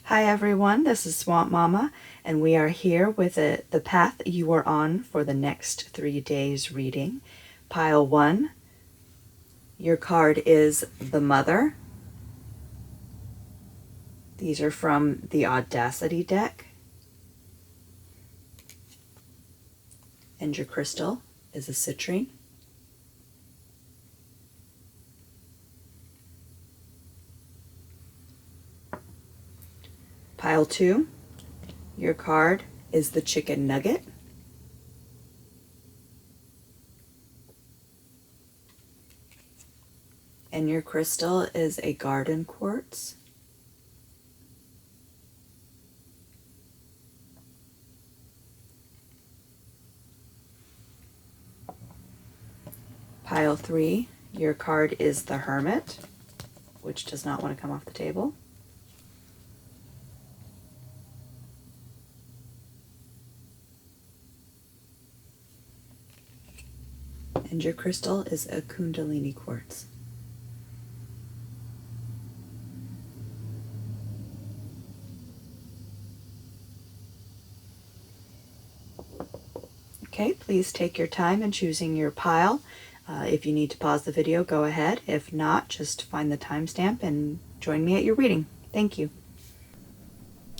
Hi everyone, this is Swamp Momma, and we are here with the path you are on for the next 3 days reading. Pile 1, your card is the Mother. These are from the Audacity Deck. And your crystal is a citrine. Pile 2, your card is the Chicken Nugget. And your crystal is a garden quartz. Pile 3, your card is the Hermit, which does not want to come off the table. And your crystal is a kundalini quartz. Okay, please take your time in choosing your pile. If you need to pause the video, go ahead. If not, just find the timestamp and join me at your reading. Thank you.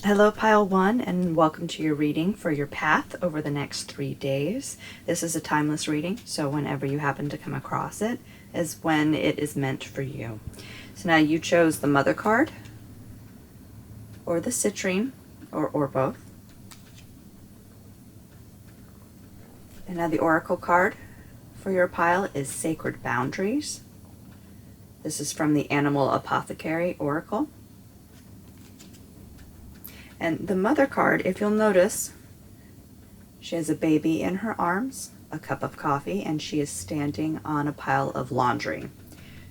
Hello, Pile 1, and welcome to your reading for your path over the next 3 days. This is a timeless reading, so whenever you happen to come across it is when it is meant for you. So now you chose the Mother card, or the citrine, or both. And now the Oracle card for your pile is Sacred Boundaries. This is from the Animal Apothecary Oracle. And the Mother card, if you'll notice, she has a baby in her arms, a cup of coffee, and she is standing on a pile of laundry.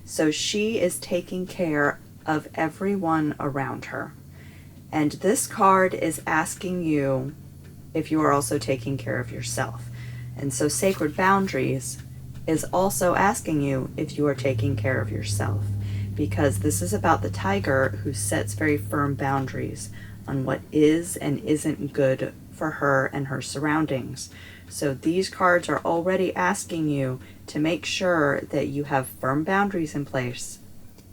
So she is taking care of everyone around her. And this card is asking you if you are also taking care of yourself. And so Sacred Boundaries is also asking you if you are taking care of yourself, because this is about the tiger who sets very firm boundaries on what is and isn't good for her and her surroundings. So these cards are already asking you to make sure that you have firm boundaries in place,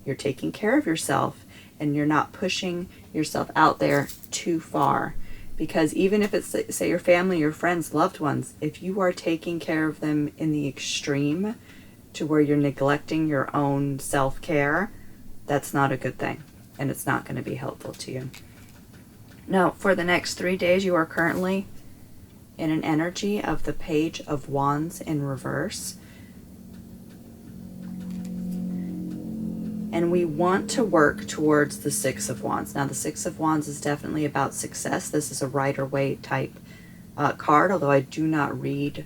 you're taking care of yourself, and you're not pushing yourself out there too far. Because even if it's, say, your family, your friends, loved ones, if you are taking care of them in the extreme to where you're neglecting your own self-care, that's not a good thing, and it's not going to be helpful to you. Now, for the next 3 days, you are currently in an energy of the Page of Wands in reverse. And we want to work towards the Six of Wands. Now, the Six of Wands is definitely about success. This is a Rider-Waite type card, although I do not read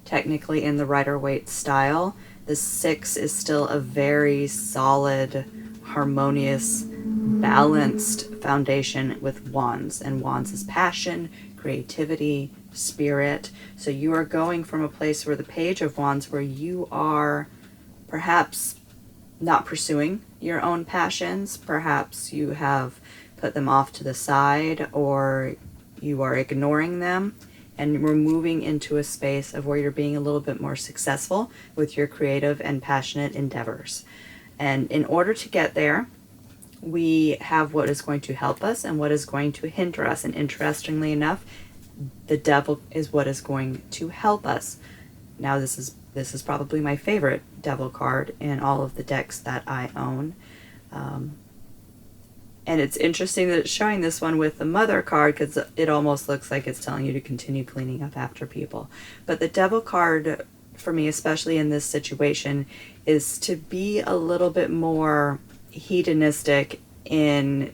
technically in the Rider-Waite style. The Six is still a very solid, harmonious, balanced foundation with Wands. And Wands is passion, creativity, spirit. So you are going from a place where the Page of Wands, where you are perhaps not pursuing your own passions, perhaps you have put them off to the side, or you are ignoring them, and we're moving into a space of where you're being a little bit more successful with your creative and passionate endeavors. And in order to get there, we have what is going to help us and what is going to hinder us. And interestingly enough, the Devil is what is going to help us. Now, this is probably my favorite Devil card in all of the decks that I own. And it's interesting that it's showing this one with the Mother card, because it almost looks like it's telling you to continue cleaning up after people. But the Devil card, for me, especially in this situation, is to be a little bit more hedonistic in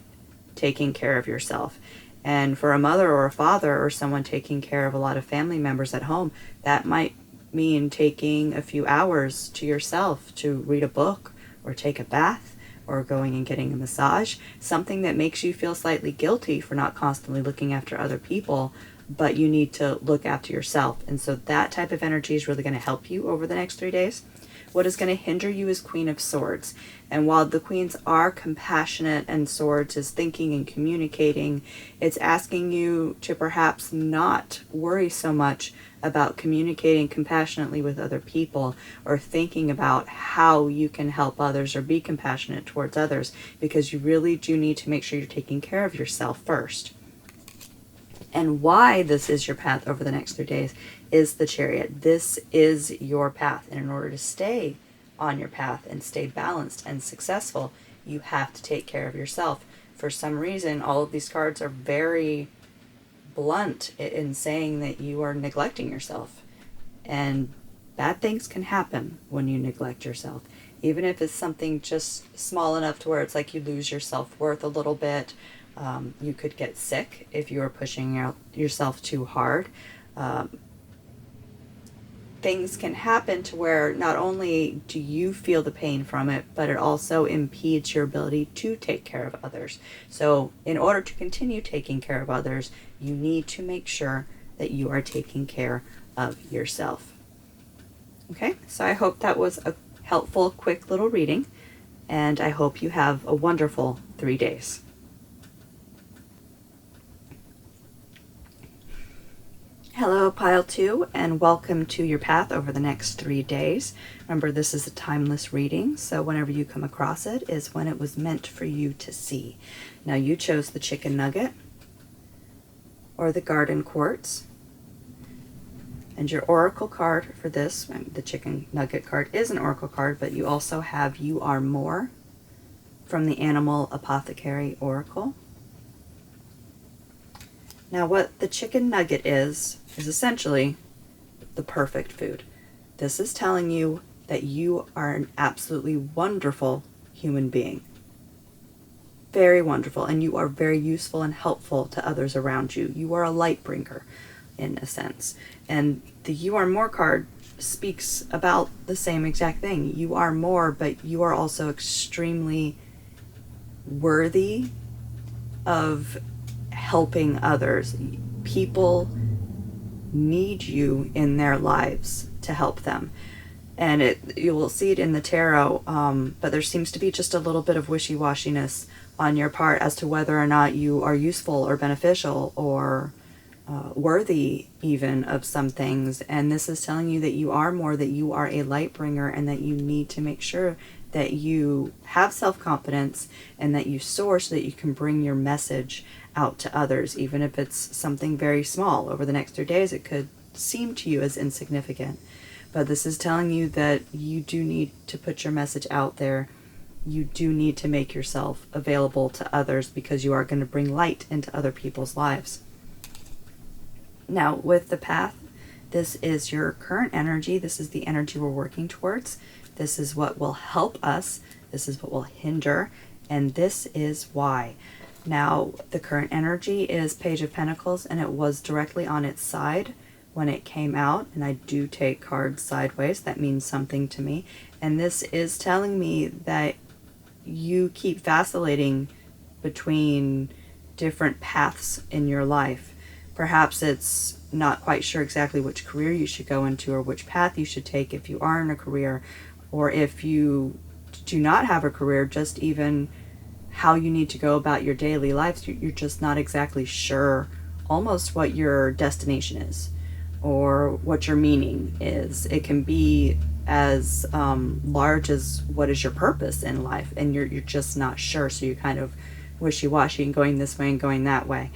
taking care of yourself. And for a mother or a father or someone taking care of a lot of family members at home, that might mean taking a few hours to yourself to read a book or take a bath or going and getting a massage, something that makes you feel slightly guilty for not constantly looking after other people, but you need to look after yourself. And so that type of energy is really going to help you over the next 3 days. What is going to hinder you is Queen of Swords. And while the queens are compassionate and Swords is thinking and communicating, it's asking you to perhaps not worry so much about communicating compassionately with other people or thinking about how you can help others or be compassionate towards others, because you really do need to make sure you're taking care of yourself first. And why this is your path over the next 3 days is the Chariot. This is your path. And in order to stay on your path and stay balanced and successful, you have to take care of yourself. For some reason, all of these cards are very blunt in saying that you are neglecting yourself. And bad things can happen when you neglect yourself. Even if it's something just small enough to where it's like you lose your self-worth a little bit. You could get sick if you are pushing yourself too hard. Things can happen to where not only do you feel the pain from it, but it also impedes your ability to take care of others. So in order to continue taking care of others, you need to make sure that you are taking care of yourself. Okay, so I hope that was a helpful, quick little reading, and I hope you have a wonderful 3 days. Hello, Pile 2, and welcome to your path over the next 3 days. Remember, this is a timeless reading, so whenever you come across it is when it was meant for you to see. Now, you chose the chicken nugget or the garden quartz. And your oracle card for this, the chicken nugget card is an oracle card, but you also have You Are More from the Animal Apothecary Oracle. Now, what the chicken nugget is essentially the perfect food. This is telling you that you are an absolutely wonderful human being. Very wonderful, and you are very useful and helpful to others around you. You are a light bringer, in a sense. And the You Are More card speaks about the same exact thing. You are more, but you are also extremely worthy of helping others. People need you in their lives to help them. And you will see it in the tarot, but there seems to be just a little bit of wishy-washiness on your part as to whether or not you are useful or beneficial or worthy even of some things. And this is telling you that you are more, that you are a light bringer, and that you need to make sure that you have self-confidence and that you soar so that you can bring your message out to others, even if it's something very small. Over the next 3 days, it could seem to you as insignificant, but this is telling you that you do need to put your message out there. You do need to make yourself available to others, because you are going to bring light into other people's lives. Now, with the path, this is your current energy. This is the energy we're working towards. This is what will help us. This is what will hinder. And this is why. Now, the current energy is Page of Pentacles, and it was directly on its side when it came out. And I do take cards sideways. That means something to me. And this is telling me that you keep vacillating between different paths in your life. Perhaps it's not quite sure exactly which career you should go into or which path you should take if you are in a career, or if you do not have a career, just even how you need to go about your daily life. You're just not exactly sure almost what your destination is or what your meaning is. It can be as large as what is your purpose in life, and you're just not sure, so you're kind of wishy-washy and going this way and going that way.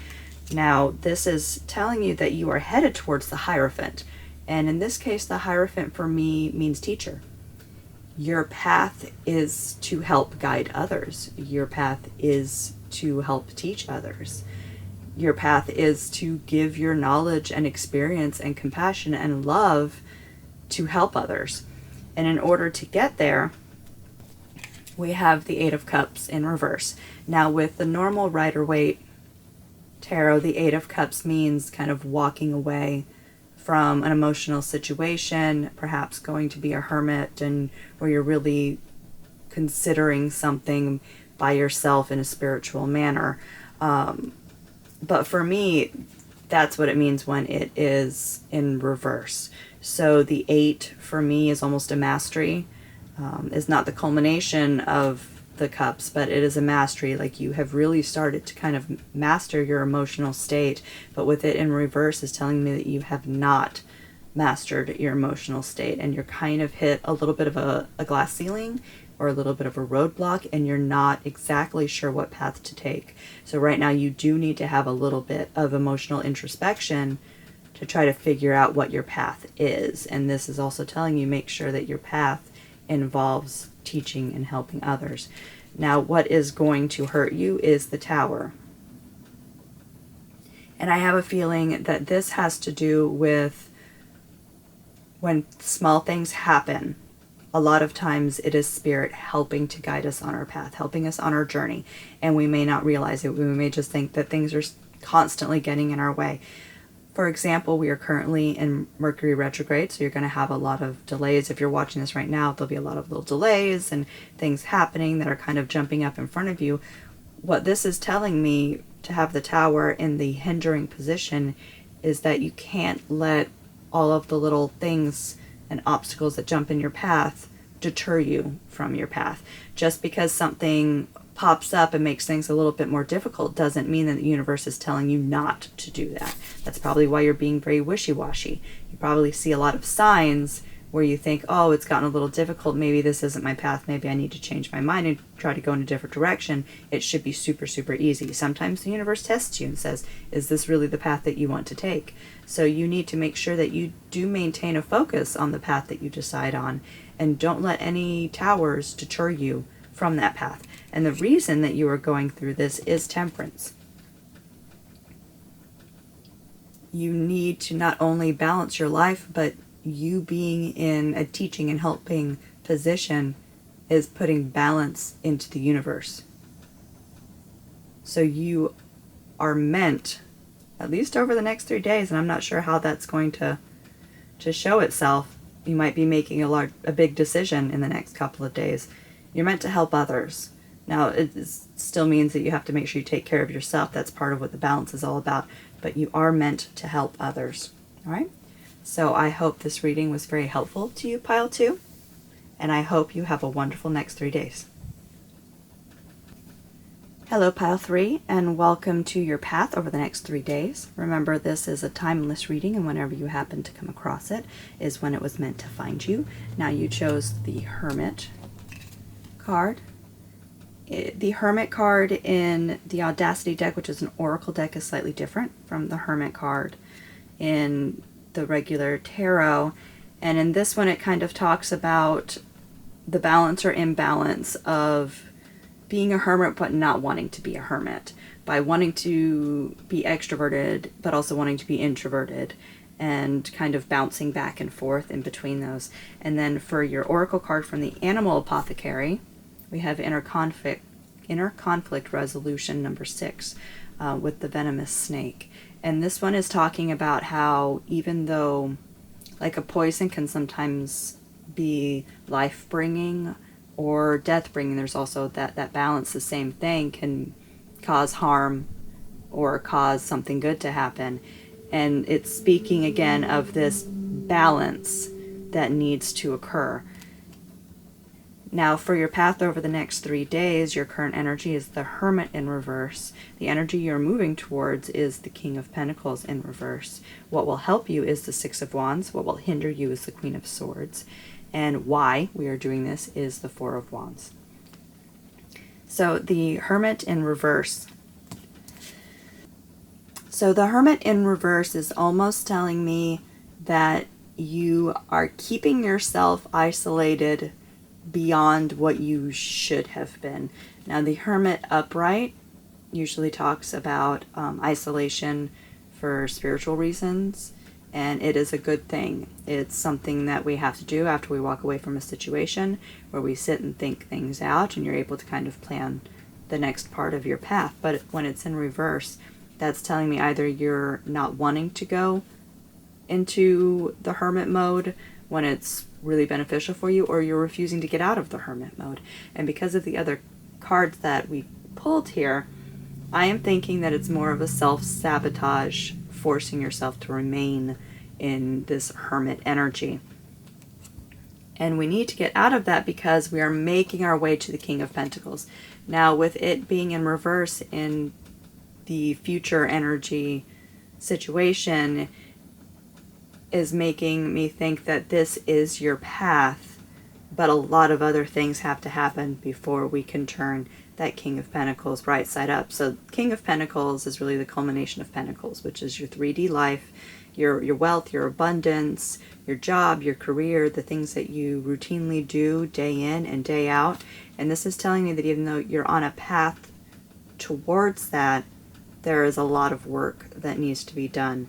Now, this is telling you that you are headed towards the Hierophant. And in this case, the Hierophant for me means teacher. Your path is to help guide others. Your path is to help teach others. Your path is to give your knowledge and experience and compassion and love to help others. And in order to get there, we have the Eight of Cups in reverse. Now, with the normal Rider-Waite tarot, the Eight of Cups means kind of walking away from an emotional situation, perhaps going to be a hermit, and where you're really considering something by yourself in a spiritual manner. But for me, that's what it means when it is in reverse. So the 8 for me is almost a mastery. is not the culmination of the cups, but it is a mastery. Like you have really started to kind of master your emotional state, but with it in reverse is telling me that you have not mastered your emotional state, and you're kind of hit a little bit of a glass ceiling or a little bit of a roadblock, and you're not exactly sure what path to take. So right now you do need to have a little bit of emotional introspection to try to figure out what your path is. And this is also telling you, make sure that your path involves teaching and helping others. Now, what is going to hurt you is the Tower. And I have a feeling that this has to do with when small things happen. A lot of times it is Spirit helping to guide us on our path, helping us on our journey. And we may not realize it. We may just think that things are constantly getting in our way. For example, we are currently in Mercury retrograde, so you're going to have a lot of delays. If you're watching this right now, there'll be a lot of little delays and things happening that are kind of jumping up in front of you. What this is telling me, to have the Tower in the hindering position, is that you can't let all of the little things and obstacles that jump in your path deter you from your path. Just because something pops up and makes things a little bit more difficult doesn't mean that the universe is telling you not to do that. That's probably why you're being very wishy-washy. You probably see a lot of signs where you think, oh, it's gotten a little difficult, maybe this isn't my path, maybe I need to change my mind and try to go in a different direction. It should be super, super easy. Sometimes the universe tests you and says, is this really the path that you want to take? So you need to make sure that you do maintain a focus on the path that you decide on, and don't let any towers deter you from that path. And the reason that you are going through this is Temperance. You need to not only balance your life, but you being in a teaching and helping position is putting balance into the universe. So you are meant, at least over the next 3 days, and I'm not sure how that's going to show itself. You might be making a big decision in the next couple of days. You're meant to help others. Now, it still means that you have to make sure you take care of yourself. That's part of what the balance is all about. But you are meant to help others. All right? So I hope this reading was very helpful to you, Pile 2. And I hope you have a wonderful next 3 days. Hello, Pile 3, and welcome to your path over the next 3 days. Remember, this is a timeless reading, and whenever you happen to come across it is when it was meant to find you. Now, you chose the Hermit card. The Hermit card in the Audacity deck, which is an oracle deck, is slightly different from the Hermit card in the regular tarot. And in this one, it kind of talks about the balance or imbalance of being a hermit but not wanting to be a hermit, by wanting to be extroverted but also wanting to be introverted, and kind of bouncing back and forth in between those. And then for your oracle card from the Animal Apothecary, we have inner conflict resolution number 6 with the venomous snake. And this one is talking about how, even though like a poison can sometimes be life-bringing or death-bringing, there's also that balance. The same thing can cause harm or cause something good to happen. And it's speaking again of this balance that needs to occur. Now, for your path over the next 3 days, your current energy is the Hermit in reverse. The energy you're moving towards is the King of Pentacles in reverse. What will help you is the Six of Wands. What will hinder you is the Queen of Swords. And why we are doing this is the Four of Wands. So the Hermit in reverse. So the Hermit in reverse is almost telling me that you are keeping yourself isolated beyond what you should have been. Now, the Hermit upright usually talks about isolation for spiritual reasons, and it is a good thing. It's something that we have to do after we walk away from a situation, where we sit and think things out, and you're able to kind of plan the next part of your path. But when it's in reverse, that's telling me either you're not wanting to go into the hermit mode when it's really beneficial for you, or you're refusing to get out of the hermit mode. And because of the other cards that we pulled here, I am thinking that it's more of a self-sabotage, forcing yourself to remain in this hermit energy. And we need to get out of that because we are making our way to the King of Pentacles. Now, with it being in reverse in the future energy situation, is making me think that this is your path, but a lot of other things have to happen before we can turn that King of Pentacles right side up. So King of Pentacles is really the culmination of Pentacles, which is your 3D life, your wealth, your abundance, your job, your career, the things that you routinely do day in and day out. And this is telling me that even though you're on a path towards that, there is a lot of work that needs to be done,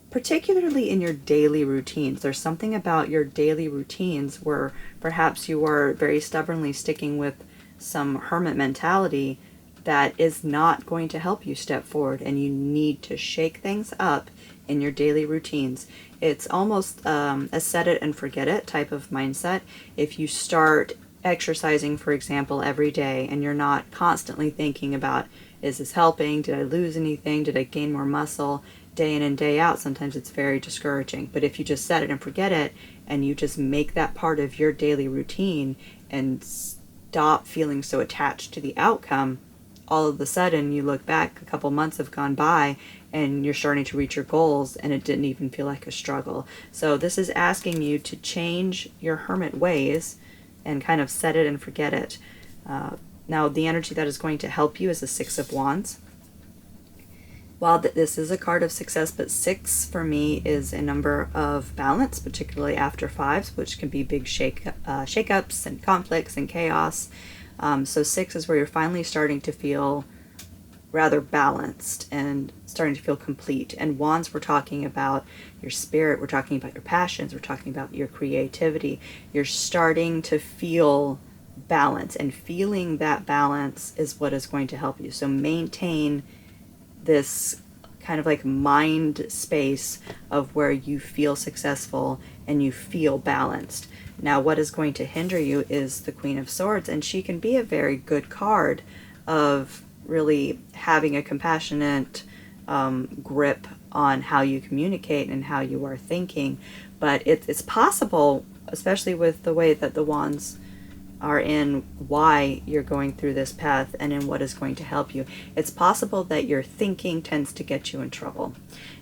particularly in your daily routines. There's something about your daily routines where perhaps you are very stubbornly sticking with some hermit mentality that is not going to help you step forward, and you need to shake things up in your daily routines. It's almost a set it and forget it type of mindset. If you start exercising, for example, every day, and you're not constantly thinking about, is this helping? Did I lose anything? Did I gain more muscle? Day in and day out, sometimes it's very discouraging. But if you just set it and forget it, and you just make that part of your daily routine and stop feeling so attached to the outcome, all of a sudden you look back, a couple months have gone by, and you're starting to reach your goals, and it didn't even feel like a struggle. So this is asking you to change your hermit ways and kind of set it and forget it. Now, the energy that is going to help you is the Six of Wands. While this is a card of success, but 6 for me is a number of balance, particularly after 5s, which can be big shake-ups and conflicts and chaos. So 6 is where you're finally starting to feel rather balanced and starting to feel complete. And Wands, we're talking about your spirit, we're talking about your passions, we're talking about your creativity. You're starting to feel balance, and feeling that balance is what is going to help you. So maintain this kind of like mind space of where you feel successful and you feel balanced. Now, what is going to hinder you is the Queen of Swords, and she can be a very good card of really having a compassionate grip on how you communicate and how you are thinking. But it's possible, especially with the way that the Wands are in why you're going through this path and in what is going to help you. It's possible that your thinking tends to get you in trouble.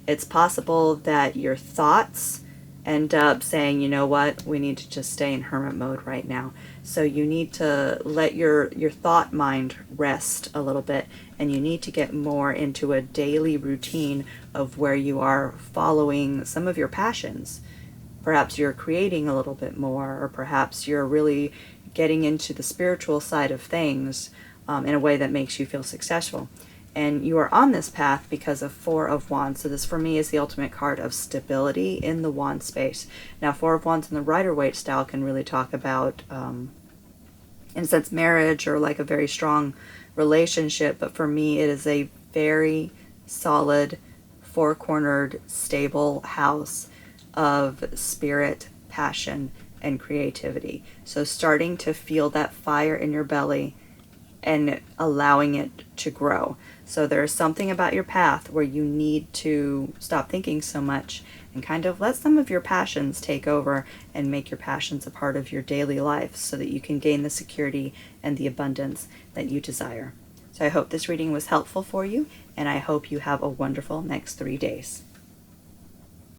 It's possible that your thoughts end up saying, you know what, we need to just stay in hermit mode right now. So you need to let your thought mind rest a little bit, and you need to get more into a daily routine of where you are following some of your passions. Perhaps you're creating a little bit more, or perhaps you're really getting into the spiritual side of things in a way that makes you feel successful. And you are on this path because of 4 of Wands. So this for me is the ultimate card of stability in the wand space. Now, 4 of Wands in the Rider-Waite style can really talk about, in a sense, marriage or like a very strong relationship. But for me, it is a very solid, 4-cornered, stable house of spirit, passion, and creativity. So starting to feel that fire in your belly and allowing it to grow. So there's something about your path where you need to stop thinking so much and kind of let some of your passions take over and make your passions a part of your daily life so that you can gain the security and the abundance that you desire. So I hope this reading was helpful for you, and I hope you have a wonderful next 3 days.